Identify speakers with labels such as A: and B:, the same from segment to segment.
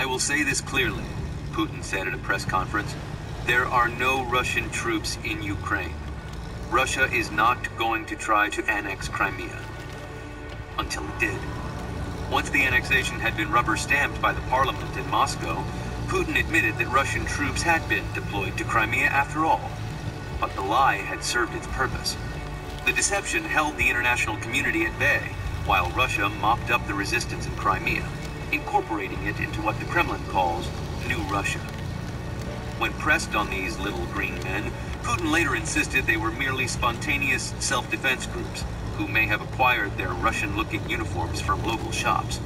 A: I will say this clearly, Putin said at a press conference. There are no Russian troops in Ukraine. Russia is not going to try to annex Crimea. Until it did. Once the annexation had been rubber-stamped by the parliament in Moscow, Putin admitted that Russian troops had been deployed to Crimea after all. But the lie had served its purpose. The deception held the international community at bay, while Russia mopped up the resistance in Crimea, incorporating it into what the Kremlin calls New Russia. When pressed on these little green men, Putin later insisted they were merely spontaneous self-defense groups who may have acquired their Russian-looking uniforms from local shops.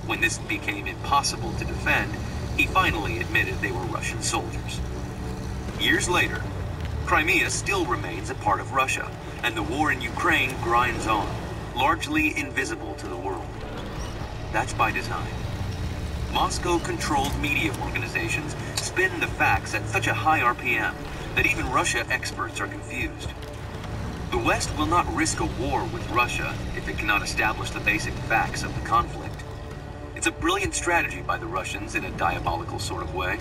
A: When this became impossible to defend, he finally admitted they were Russian soldiers. Years later, Crimea still remains a part of Russia, and the war in Ukraine grinds on, largely invisible to the world. That's by design. Moscow-controlled media organizations spin the facts at such a high RPM that even Russia experts are confused. The West will not risk a war with Russia if it cannot establish the basic facts of the conflict. It's a brilliant strategy by the Russians in a diabolical sort of way.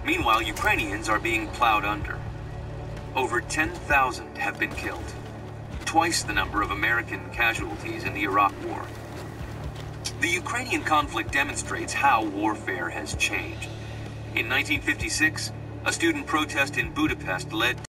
A: Meanwhile, Ukrainians are being plowed under. Over 10,000 have been killed, twice the number of American casualties in the Iraq War. The Ukrainian conflict demonstrates how warfare has changed. In 1956, a student protest in Budapest led